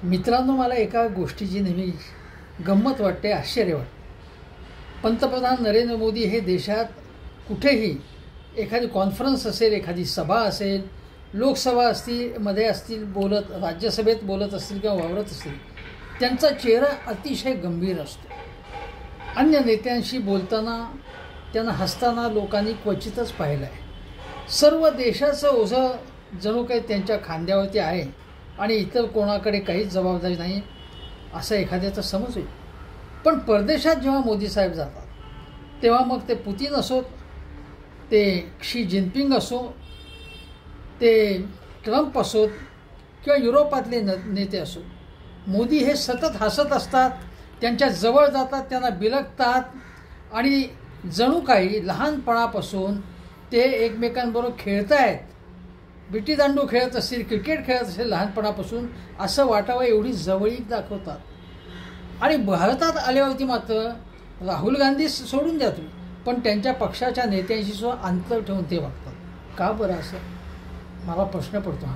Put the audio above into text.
मित्रांनो, मला एका गोष्टीची नेहमी गंमत वाटते, आश्चर्य वाटते. पंतप्रधान नरेंद्र मोदी हे देशात कुठेही एखादी कॉन्फरन्स असेल, एखादी सभा असेल, लोकसभा मध्ये असतील, बोलत राज्यसभेत बोलत असतील किंवा वावरत असतील, त्यांचा चेहरा अतिशय गंभीर असतो. अन्य नेत्यांशी बोलताना त्यांना हसताना लोकांनी क्वचितच पाहिलं आहे. सर्व देशाचं ओझं जणू काही त्यांच्या खांद्यावरती आहे आणि इतर कोणाकडे काहीच जबाबदारी नाही असं एखाद्याचा समज होईल. पण परदेशात जेव्हा मोदी साहेब जातात तेव्हा मग ते पुतीन असोत, ते शी जिनपिंग असो, ते ट्रम्प असोत किंवा युरोपातले नेते असो, मोदी हे सतत हसत असतात, त्यांच्या जवळ जातात, त्यांना बिलगतात आणि जणू काही लहानपणापासून ते एकमेकांबरोबर खेळत आहेत. विटीदांडू खेळत असतील, क्रिकेट खेळत असेल लहानपणापासून, असं वाटावं एवढी जवळीक दाखवतात. आणि भारतात आल्यावरती मात्र राहुल गांधी सोडून द्या तुम्ही, पण त्यांच्या पक्षाच्या नेत्यांशी सुद्धा अंतर ठेवून ते वागतात. का बरं असं? मला प्रश्न पडतो हा.